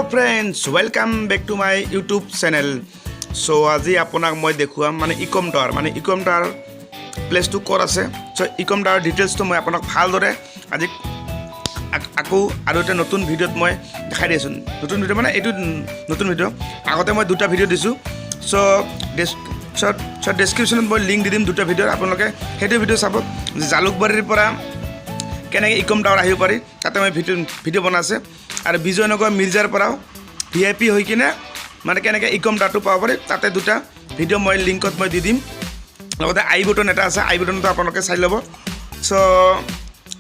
Friends welcome back to my YouTube channel. So आज आपनाक मैं देखुआ माने इकम टावर प्लेस तो कत आछे। सो इकम टावर डिटेल्स तो मैं आपनाक भालदरे आज आको आरो एटा नतुन भिडिओत मैं देखाइ दिसु। नतुन भिडिओ माने एटु नतुन भिडिओ आगते मैं दुटा भिडिओ दिसु। सो डेस्क्रिप्शনত मैं लिंक दिम दुटा भिडिओ आपनलोके हेतु भिडिओ चाब। जालुकबारीर পৰা केनेके इकम टावर आहिब पारि ताते मैं भिडिओ बनाइছে और विजयनगर मिर्जार पराओ VIP हो किने माने केनेके इकम टावर पाब पारि ताते दुटा भिडिओ मैं लिंकत मैं दी दिम। लगते आई बटन एटा आछे आई बटन तो आपनलोके चाइ लब। सो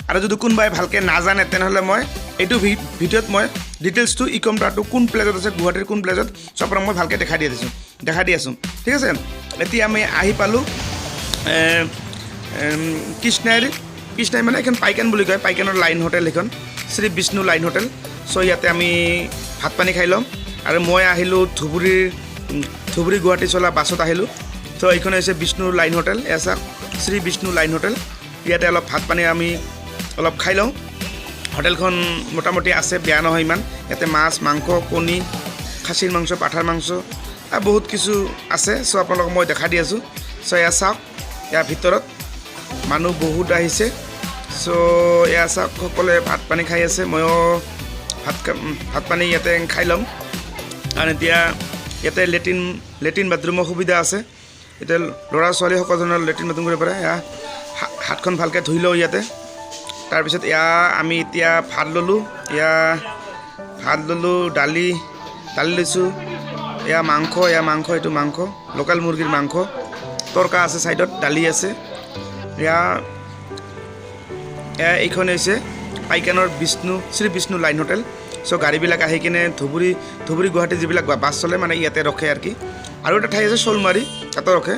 और जो कोनबाय भालके नाजाने तेनहले मैं एटु भिडिओत मैं डिटेल्स तो इकम टावर कोन प्लेजत आछे गुवाहाटीर कोन प्लेजत सब मैं भालके देखाइ दि आछो ठीक आछे। एतिया मैं आहि पालु कृष्णाई माने एखन पाइकान বুলি কয় पाइकानर लाइन होटेल एखन श्री विष्णु लाइन होटेल। सो इते आमी भात पानी खाई लम और मैं आहिलो धुबुरी गुवाहाटी चला बासत आहिलो। तो এইখন হৈছে विष्णु लाइन होटेल ऐसा श्री विष्णु लाइन होटेल इते अलप भात पानी आमी अलप खाई लम। होटेलखन मोटामुटी आछे बेया নহয় इमान इते माछ मांस कणी खासीर मांस पाठार मांस बहुत किछु आछे। सो आपनलोक मैं देखा दि आछो। सो या चाওক या भितरत मानुह बहुत आहिছে। सो या चाওক सकले भात पानी खाई आछे मयो भात पानी इते खाई लम। और इते लेट्रिन बाथरूমৰ सुविधा আছে। इते लड़ा छोৱালী সকলজনৰ लेट्रिन बाथरूम কৰিব পাৰে। या हातখন ভালকে ধুই লওঁ इते। तार पिছত या आमी इतिया भात ललो दाली लैছোঁ या मांस एटु मांस लोकल मुर्गीर मांस तड़का আছে साइडत दाली আছে। या এইখন হৈছে পাইকানৰ श्री विष्णु लाइन होटेल। सो गाड़ीबिलाक आहि किने धुबुरी गुवाहाटी जिबिलाक बास चले माने इयाते रखे आर कि और एटा ठाई आछे शोलमारी ताते रखे।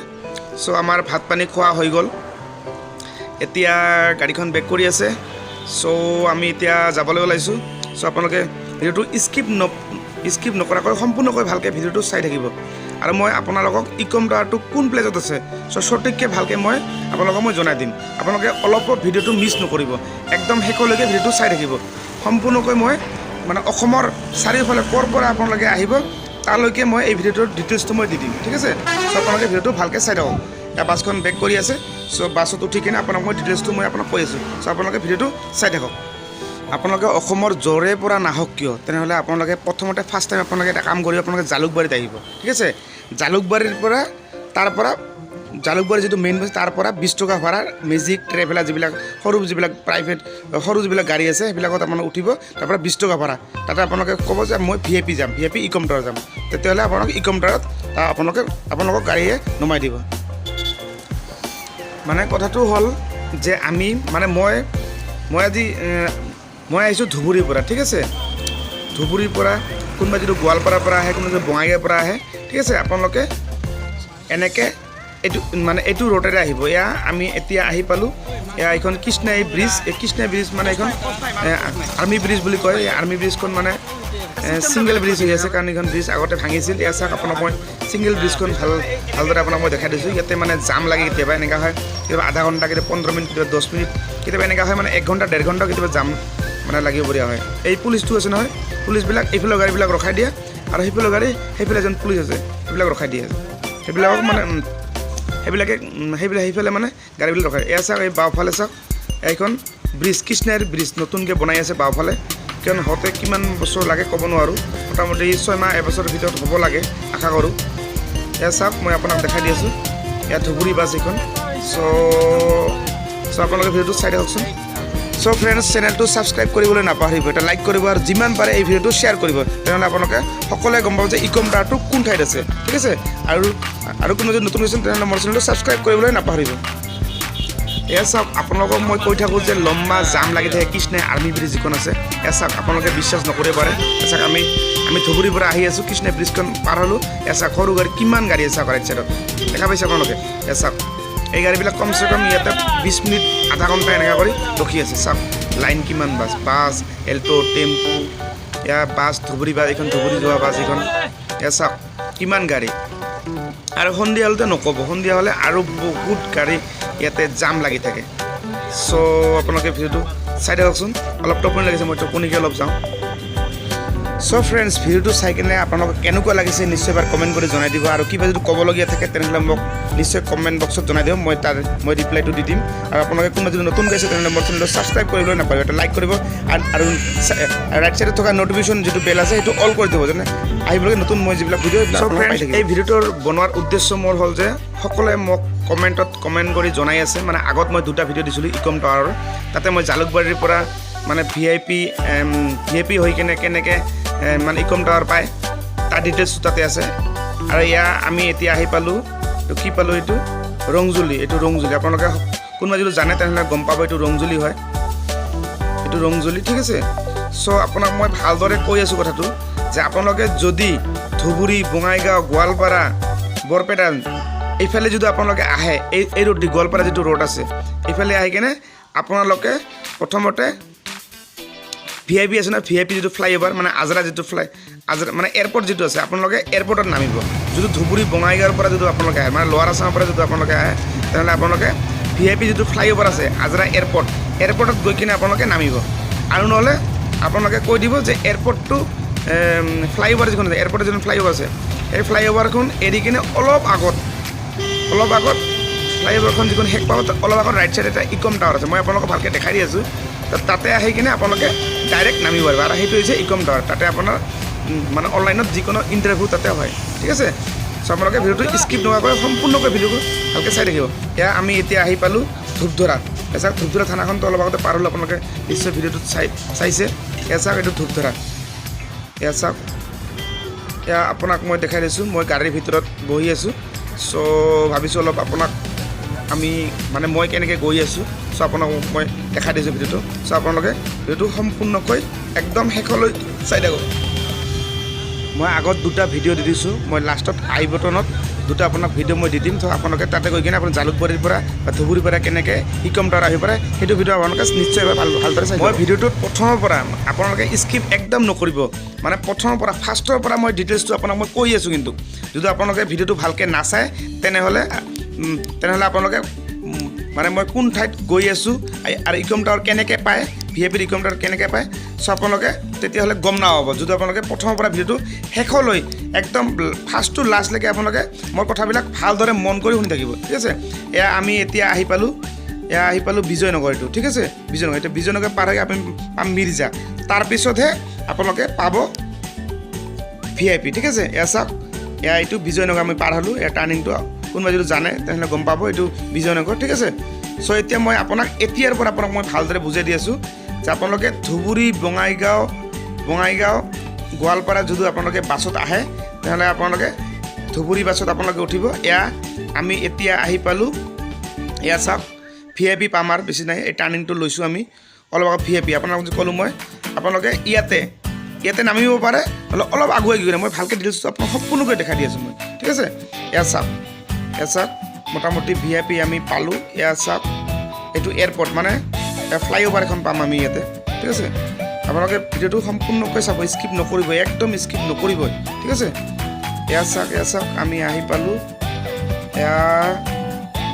सो आमार भात पानी खोआ हो गल एतिया गाड़ीखन बेक करि आछे। सो आमी इतिया जाबले ओलाइছোঁ। सो आपनलोके भिडिओটো स्किप नकराকৈ सम्पूर्णকৈ भालके भिडिओটো चाइ থাকিব। और मैं आपनालोকক इकम टावर कोन प्लेजत आछे सो सठिकके भालके मैं आपनालोকক मैं जनाइ दिम। आपनालोके अलप भिडिओটো मिस नकरिब एकदम शेषলৈকে भिडिओটো चाइ থাকিব। सम्पूर्णকৈ मैं माने अखमर चारिफाले কৰ পৰা आपनालोके आहिब ताলৈके मैं এই भिडिओটোৰ डिटेल्सটো मैं দি দিম ঠিক আছে। सो आपनालोके भिडिओটো भालके चाइ থাকক। या बासखन बेक करि आछे। सो बासत उठि किने आपनाक मैं डिटेल्सটো मैं आपनाक কৈ আছোঁ। सो आपनालोके भिडिओটো चाइ থাকক। आपनालोके अखमर जरे পৰা नाहक किय तेनहले आपनालोके प्रथमते फार्स्ट टाइम आपनालोके এটা কাম কৰিব आपनालोके जालुकबारीत আহিব ঠিক আছে। जालुकबारीर পৰা जालुकबारी जो मेन बस तार 20 टका भाड़ा मेजिक ट्रेभेलार जिबिलाक सरू जिबिलाक प्राइभेट सरू जिबिलाक गाड़ी आछे हेबिलाकत आपनालोक उठिब तार 20 टका भाड़ा ताते आपनालोके कब जे मैं VIP जाम VIP इकम टावर जाम तेतियाह'লে आपनालोक इकम टावरत आपनालोक गाड़ीये नमाइ দিব। माने कथाটো हल जे आमी माने मैं আজি मैं आइছোঁ धुबुरीर পৰা ठीक আছে। धुबुरीर পৰা कोनबा जो गोवालपारार পৰা आহে कोनबा बङाइगाঁৱৰ পৰা आহে ठीक আছে। आपनालोके এনেকে एटु माने एटु रोडेरे आहिब। या आमी एतिया आहि पालु या एखन कृष्णाई ब्रिज ब्रिज माने एखन आर्मी ब्रिज বুলি কয়। आर्मी ब्रिजखन माने सिंगल ब्रिज হৈ আছে कारण एखन ब्रिज आगते भाঙিছিল। या চাওক আপোনাক মই सिंगल ब्रिजखन ভালদৰে আপোনাক মই দেখাই দিছোঁ। ইয়াতে মানে জাম লাগে কেতিয়াবা এনেকা হয় কেতিয়াবা আধা ঘণ্টা কেতিয়াবা 15 মিনিট কেতিয়াবা 10 মিনিট কেতিয়াবা এনেকা হয় মানে 1 ঘণ্টা 1.5 ঘণ্টা কেতিয়াবা জাম মানে লাগিবলগীয়া হয়। এই পুলিচটো আছে নহয় পুলিচবিলাক এইফালৰ গাড়ীবিলাক ৰখাই দিয়ে আৰু সেইফালৰ গাড়ী সেইফালে এজন পুলিচ আছে সেইবিলাক ৰখাই দিয়ে সেইবিলাকক মানে সেইফালে মানে গাড়ীবিলাক ৰখায়। এয়া চাওক এই বাওঁফালে চাওক এইখন ব্ৰিজ কৃষ্ণাইৰ ব্ৰিজ নতুনকৈ বনাই আছে বাওঁফালে কিয়নো হতে কিমান বছৰ লাগে ক'ব নোৱাৰোঁ মোটামুটি 6 মাহ এবছৰৰ ভিতৰত হ'ব লাগে আশা কৰোঁ। এয়া চাওক মই আপোনাক দেখাই দি আছোঁ এয়া ধুবুৰী বাছ এইখন। চ' আপোনালোকে ভিডিঅ'টো চাই থাককচোন। सो फ्रेंड्स चैनल सबसक्राइब কৰিবলৈ নাপাহৰিব এটা লাইক কৰিব আৰু যিমান পাৰে এই ভিডিঅ'টো শ্বেয়াৰ কৰিব তেনহলে আপোনালোকে সকলোৱে গম পাব যে ইকম টাৱাৰটো কোন ঠাইত আছে ঠিক আছে। আৰু কোনো যদি নতুন হৈছে তেনহলে মোৰ চেনেলটো सबसक्राइब কৰিবলৈ নাপাহৰিব। এয়া চাওক আপোনালোকক মই কৈ থাকোঁ যে লম্বা জাম লাগি থাকে কৃষ্ণাই আৰ্মি ব্ৰিজ যিখন আছে। এয়া চাওক আপোনালোকে বিশ্বাস নকৰিব পাৰে। চাওক আমি ধুবুৰীৰ পৰা আহি আছোঁ কৃষ্ণাই ব্ৰিজখন পাৰ হ'লোঁ। এয়া চাওক সৰু গাড়ী কিমান গাড়ী আছে ৰাইট চাইডত দেখা পাইছে আপোনালোকে। এয়া চাওক এই গাড়ীবিলাক কমচে কম ইয়াতে 20 মিনিট আধা ঘণ্টা এনেকা কৰি ৰখি আছে। চাওক লাইন কিমান বাছ এল্টো টেম্পু या বাছ ধুবুৰী বাছ এইখন ধুবুৰী যোৱা বাছ এইখন এয়া চাওক কিমান গাড়ী আৰু সন্ধিয়া হ'লে নক'ব সন্ধিয়া হ'লে আৰু বহুত গাড়ী ইয়াতে জাম লাগি থাকে। सो आपलोके भिडिओ चाइ থাককচোন অলপ টোপনি লাগিছে মই টোপনিকে অলপ যাওঁ সো ফ্ৰেণ্ডছ ভিডিঅ'টো চাই কিনে আপোনালোকক কেনেকুৱা লাগিছে নিশ্চয় এবাৰ কমেণ্ট কৰি জনাই দিব আৰু কিবা যদি ক'বলগীয়া থাকে তেনেহ'লে মোক নিশ্চয় কমেণ্ট বক্সত জনাই দিব মই ৰিপ্লাইটো দি দিম আৰু আপোনালোকে কোনোবা যদি নতুন গৈছে তেনেহ'লে মোৰ চেনেলটো ছাবস্ক্ৰাইব কৰিবলৈ নাপাহৰিব এটা লাইক কৰিব আৰু ৰাইট ছাইডত থকা ন'টিফিকেশ্যন যিটো বেল আছে সেইটো অল কৰি দিব যেনে আহিবলগীয়া নতুন মই যিবিলাক ভিডিঅ' এই ভিডিঅ'টোৰ বনোৱাৰ উদ্দেশ্য মোৰ হ'ল যে সকলোৱে মোক কমেণ্টত কমেণ্ট কৰি জনাই আছে মানে আগত মই 2টা ভিডিঅ' দিছিলোঁ ইকম টাৱাৰৰ তাতে মই জালুকবাৰীৰ পৰা মানে ভিআইপি হৈ কিনে কেনেকৈ মানে ইকম টাৱাৰ পায় তাৰ ডিটেইলছটো তাতে আছে আৰু এয়া আমি এতিয়া আহি পালোঁ এইটো কি পালোঁ এইটো ৰংজুলি আপোনালোকে কোনোবা যদি জানে তেনেহ'লে গম পাব এইটো ৰংজুলি হয় এইটো ৰংজুলি ঠিক আছে চ' আপোনাক মই ভালদৰে কৈ আছোঁ কথাটো যে আপোনালোকে যদি ধুবুৰী বঙাইগাঁও গোৱালপাৰা বৰপেটা এইফালে যদি আপোনালোকে আহে এই ৰোড দি গোৱালপাৰা যিটো ৰোড আছে এইফালে আহি কিনে আপোনালোকে প্ৰথমতে ভিআইপি আছে না ভিআইপি যিটো ফ্লাইঅভাৰ মানে আজৰা যিটো আজৰা মানে এয়াৰপৰ্ট যিটো আছে আপোনালোকে এয়াৰপৰ্টত নামিব যদি ধুবুৰী বঙাইগাঁৱৰ পৰা যদি আপোনালোকে আহে মানে লোৱাৰ আছামৰ পৰা যদি আপোনালোকে আহে তেনেহ'লে আপোনালোকে ভিআইপি যিটো ফ্লাইঅভাৰ আছে আজৰা এয়াৰপৰ্টত গৈ কিনে আপোনালোকে নামিব আৰু নহ'লে আপোনালোকে কৈ দিব যে এয়াৰপৰ্টটো ফ্লাইঅভাৰ যিখন আছে এয়াৰপৰ্টৰ যিখন ফ্লাইঅভাৰ আছে সেই ফ্লাইঅভাৰখন এৰি কিনে অলপ আগত ফ্লাইঅভাৰখন যিখন শেষ পাব অলপ আগত ৰাইট ছাইড এটা ইকম টাৱাৰ আছে মই আপোনালোকক ভালকৈ দেখাই দি আছোঁ তাতে আহি কিনে আপোনালোকে ডাইৰেক্ট নামিব পাৰিব আৰু সেইটো হৈছে ইকম টাৱাৰ তাতে আপোনাৰ মানে অনলাইনত যিকোনো ইণ্টাৰভিউ তাতে হয় ঠিক আছে চ' আপোনালোকে ভিডিঅ'টো স্কিপ নোহোৱাকৈ সম্পূৰ্ণকৈ ভিডিঅ'টো ভালকৈ চাই থাকিব এয়া আমি এতিয়া আহি পালোঁ ধূপধৰা চাওক ধূপধৰা থানাখনটো অলপ আগতে পাৰ হ'ল আপোনালোকে নিশ্চয় ভিডিঅ'টোত চাইছে এয়া চাওক এইটো ধূপধৰা এয়া চাওক এয়া আপোনাক মই দেখাই দিছোঁ মই গাড়ীৰ ভিতৰত বহি আছোঁ চ' ভাবিছোঁ অলপ আপোনাক আমি মানে মই কেনেকৈ গৈ আছোঁ চ' আপোনাক মই দেখাই দিছোঁ ভিডিঅ'টো চ' আপোনালোকে ভিডিঅ'টো সম্পূৰ্ণকৈ একদম শেষলৈ চাই থাকক মই আগত 2টা ভিডিঅ' দি দিছোঁ মই লাষ্টত আই বটনত 2টা আপোনাক ভিডিঅ' মই দি দিম চ' আপোনালোকে তাতে গৈ কিনে আপোনাৰ জালুকবাৰীৰ পৰা বা ধুবুৰীৰ পৰা কেনেকৈ ইকম টাৱাৰ আহিব পাৰে সেইটো ভিডিঅ' আপোনালোকে নিশ্চয় এবাৰ ভালদৰে চাই মই ভিডিঅ'টোত প্ৰথমৰ পৰা আপোনালোকে স্কিপ একদম নকৰিব মানে প্ৰথমৰ পৰা ফাৰ্ষ্টৰ পৰা মই ডিটেইলছটো আপোনাক মই কৈ আছোঁ কিন্তু যদি আপোনালোকে ভিডিঅ'টো ভালকৈ নাচায় তেনেহ'লে আপোনালোকে মানে মই কোন ঠাইত গৈ আছোঁ আৰু ইকম টাৱাৰ কেনেকৈ পায় ভিআইপিৰ ইকম টাৱাৰ কেনেকৈ পায় চ' আপোনালোকে তেতিয়াহ'লে গম নাপাব যদি আপোনালোকে প্ৰথমৰ পৰা ভিডিঅ'টো শেষলৈ একদম ফাৰ্ষ্ট টু লাষ্টলৈকে আপোনালোকে মোৰ কথাবিলাক ভালদৰে মন কৰি শুনি থাকিব ঠিক আছে এয়া আমি এতিয়া আহি পালোঁ বিজয়নগৰ এইটো ঠিক আছে বিজয়নগৰ এতিয়া বিজয়নগৰ পাৰ হৈ আপুনি পাম মিৰ্জা তাৰপিছতহে আপোনালোকে পাব ভিআইপি ঠিক আছে এয়া চাওক এয়া এইটো বিজয়নগৰ আমি পাৰ হ'লোঁ এয়া টাৰ্ণিংটো কোনোবাই যদি জানে তেনেহ'লে গম পাব এইটো বিজয়নগৰ ঠিক আছে চ' এতিয়া মই আপোনাক এতিয়াৰ পৰা মই ভালদৰে বুজাই দি আছোঁ যে আপোনালোকে ধুবুৰী বঙাইগাঁও গোৱালপাৰা যদি আপোনালোকে বাছত আহে তেনেহ'লে আপোনালোকে ধুবুৰী বাছত আপোনালোকে উঠিব এয়া আমি এতিয়া আহি পালোঁ এয়া চাওক ভিআইপি পাম আৰু বেছি নাই এই টাৰ্ণিংটো লৈছোঁ আমি অলপ আগত ভিআইপি আপোনালোকক যে ক'লোঁ মই আপোনালোকে ইয়াতে নামিব পাৰে নহ'লে অলপ আগুৱাই গৈ মই ভালকৈ ডিটেইলছটো আপোনাক সম্পূৰ্ণকৈ দেখাই দি আছোঁ মই ঠিক আছে এয়া চাওক মোটামুটি ভিআইপি আমি পালোঁ এয়া চাওক এইটো এয়াৰপৰ্ট মানে ফ্লাইঅভাৰ এখন পাম আমি ইয়াতে ঠিক আছে আপোনালোকে ভিডিঅ'টো সম্পূৰ্ণকৈ চাব স্কিপ নকৰিব একদম স্কিপ নকৰিবই ঠিক আছে এয়া চাওক আমি আহি পালোঁ এয়া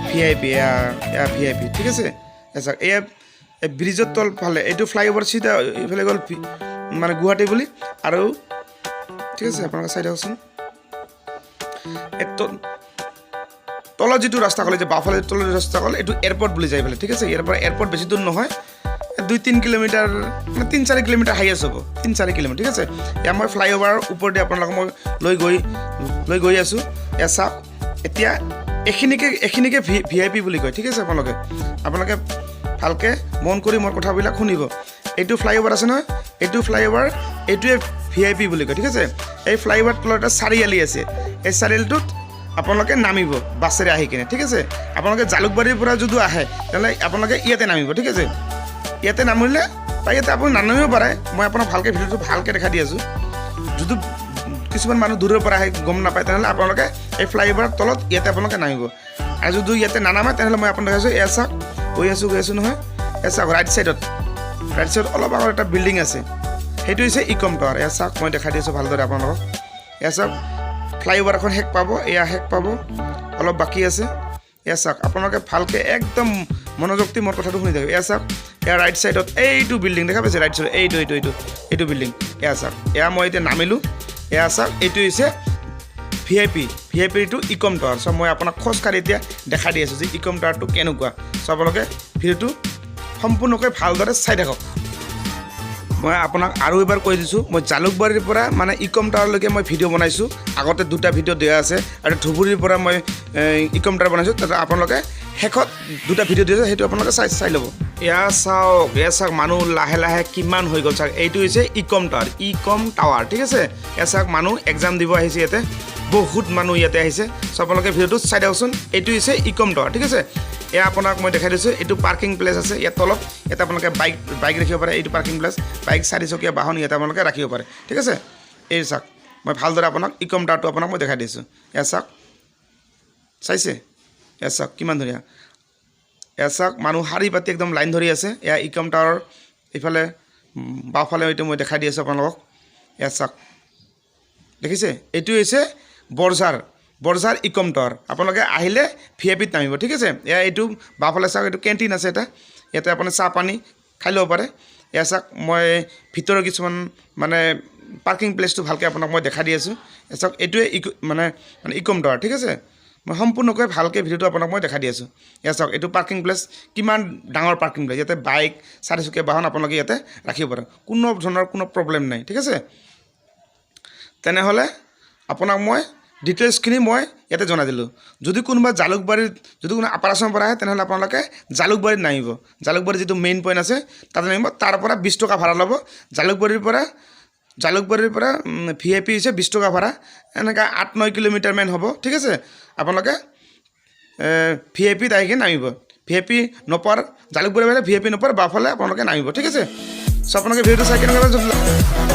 ভিআইপি ঠিক আছে এয়া চাওক এয়া ব্ৰিজৰ তলফালে এইটো ফ্লাইঅভাৰ চিধা এইফালে গ'ল মানে গুৱাহাটী বুলি আৰু ঠিক আছে আপোনালোকে চাই দিয়কচোন তলত যিটো ৰাস্তা ক'লে যে বাওঁফালে তলৰ ৰাস্তা ক'লে এইটো এয়াৰপৰ্ট বুলি যায় পেলাই ঠিক আছে ইয়াৰ পৰা এয়াৰপৰ্ট বেছি দূৰ নহয় 2-3 কিলোমিটাৰ মানে 3-4 কিলোমিটাৰ হাইয়েষ্ট হ'ব 3-4 কিলোমিটাৰ ঠিক আছে এয়া মই ফ্লাইঅভাৰৰ ওপৰতে আপোনালোকক মই লৈ গৈ আছোঁ এয়া চাওক এতিয়া এইখিনিকে ভিআইপি বুলি কয় ঠিক আছে আপোনালোকে ভালকৈ মন কৰি মোৰ কথাবিলাক শুনিব এইটো ফ্লাইঅভাৰ আছে নহয় এইটোৱে ভিআইপি বুলি কয় ঠিক আছে এই ফ্লাইঅভাৰ তলত এটা চাৰিআলি আছে এই চাৰিআলিটোত আপোনালোকে নামিব বাছেৰে আহি কিনে ঠিক আছে আপোনালোকে জালুকবাৰীৰ পৰা যদি আহে তেনেহ'লে আপোনালোকে ইয়াতে নামিব ঠিক আছে ইয়াতে নামিলে বা ইয়াতে আপুনি নানামিব পাৰে মই আপোনাক ভালকৈ ভিডিঅ'টো ভালকৈ দেখাই দি আছোঁ যদি কিছুমান মানুহ দূৰৰ পৰা আহে গম নাপায় তেনেহ'লে আপোনালোকে এই ফ্লাইঅভাৰৰ তলত ইয়াতে আপোনালোকে নামিব আৰু যদি ইয়াতে নানামে তেনেহ'লে মই আপোনাক দেখাইছোঁ এয়া চাওক গৈ আছোঁ নহয় এয়া চাওক ৰাইট ছাইডত অলপ আগত এটা বিল্ডিং আছে সেইটো হৈছে ইকম টাৱাৰ এয়া চাওক মই দেখাই দি আছোঁ ভালদৰে আপোনালোকক এয়া চাওক ফ্লাইঅভাৰ এখন শেষ পাব অলপ বাকী আছে এয়া চাওক আপোনালোকে ভালকৈ একদম মনোযোগ দি মোৰ কথাটো শুনি থাকিব এয়া চাওক ইয়াৰ ৰাইট ছাইডত এইটো বিল্ডিং দেখা পাইছে ৰাইট ছাইড এইটো বিল্ডিং এয়া চাওক এয়া মই এতিয়া নামিলোঁ এয়া চাওক এইটো হৈছে ভিআইপিটো ইকম টাৱাৰ চ' মই আপোনাক খোজকাঢ়ি এতিয়া দেখাই দি আছোঁ যে ইকম টাৱাৰটো কেনেকুৱা চ' আপোনালোকে ভিডিঅ'টো সম্পূৰ্ণকৈ ভালদৰে চাই থাকক মই আপোনাক আৰু এবাৰ কৈ দিছোঁ মই জালুকবাৰীৰ পৰা মানে ইকম টাৱাৰলৈকে মই ভিডিঅ' বনাইছোঁ আগতে 2টা ভিডিঅ' দিয়া আছে আৰু ধুবুৰীৰ পৰা মই ইকম টাৱাৰ বনাইছোঁ তাতে আপোনালোকে শেষত 2টা ভিডিঅ' দিছে সেইটো আপোনালোকে চাই ল'ব এয়া চাওক মানুহ লাহে লাহে কিমান হৈ গ'ল চাওক এইটো হৈছে ইকম টাৱাৰ ঠিক আছে এয়া চাওক মানুহ এক্সাম দিব আহিছে ইয়াতে বহুত মানুহ ইয়াতে আহিছে চ' আপোনালোকে ভিডিঅ'টো চাই দিয়কচোন এইটো হৈছে ইকম টাৱাৰ ঠিক আছে এয়া আপোনাক মই দেখাই দিছোঁ এইটো পাৰ্কিং প্লেচ আছে ইয়াত তলত ইয়াতে আপোনালোকে বাইক ৰাখিব পাৰে এইটো পাৰ্কিং প্লেচ বাইক 4চকীয়া বাহন ইয়াতে আপোনালোকে ৰাখিব পাৰে ঠিক আছে এই চাওক মই ভালদৰে আপোনাক ইকম টাৱাৰটো আপোনাক মই দেখাই দিছোঁ এয়া চাওক চাইছে এয়া চাওক কিমান ধুনীয়া এয়া চাওক মানুহ শাৰী পাতি একদম লাইন ধৰি আছে এয়া ইকম টাৱাৰ এইফালে বাওঁফালে এইটো মই দেখাই দি আছোঁ আপোনালোকক এয়া চাওক দেখিছে এইটো হৈছে বৰঝাৰ ইকম টাৱাৰ আপোনালোকে আহিলে ভিআইপিত নামিব ঠিক আছে এয়া এইটো বাওঁফালে চাওক এইটো কেণ্টিন আছে এটা ইয়াতে আপুনি চাহ পানী খাই ল'ব পাৰে এয়া চাওক মই ভিতৰৰ কিছুমান মানে পাৰ্কিং প্লেচটো ভালকৈ আপোনাক মই দেখাই দি আছোঁ এয়া চাওক এইটোৱে মানে ইকম টাৱাৰ ঠিক আছে মই সম্পূৰ্ণকৈ ভালকৈ ভিডিঅ'টো আপোনাক মই দেখাই দি আছোঁ এয়া চাওক এইটো পাৰ্কিং প্লেচ কিমান ডাঙৰ পাৰ্কিং প্লেচ ইয়াতে বাইক 4চকীয়া বাহন আপোনালোকে ইয়াতে ৰাখিব পাৰে কোনো ধৰণৰ কোনো প্ৰব্লেম নাই ঠিক আছে তেনেহ'লে আপোনাক মই ডিটেইলছখিনি মই ইয়াতে জনাই দিলোঁ যদি কোনোবা জালুকবাৰীত যদি কোনো আপাৰ আছামৰ পৰা আহে তেনেহ'লে আপোনালোকে জালুকবাৰীত নামিব জালুকবাৰীৰ যিটো মেইন পইণ্ট আছে তাতে নামিব তাৰ পৰা 20 টকা ভাড়া ল'ব জালুকবাৰীৰ পৰা ভিআইপি হৈছে 20 টকা ভাড়া এনেকৈ 8-9 কিলোমিটাৰমান হ'ব ঠিক আছে আপোনালোকে ভিআইপিত আহিকে নামিব ভিআইপি নপাৰ জালুকবাৰী ফালে ভিআইপি নপাৰ বাওঁফালে আপোনালোকে নামিব ঠিক আছে চ' আপোনালোকে ভিডিঅ'টো চাই কেনেকুৱা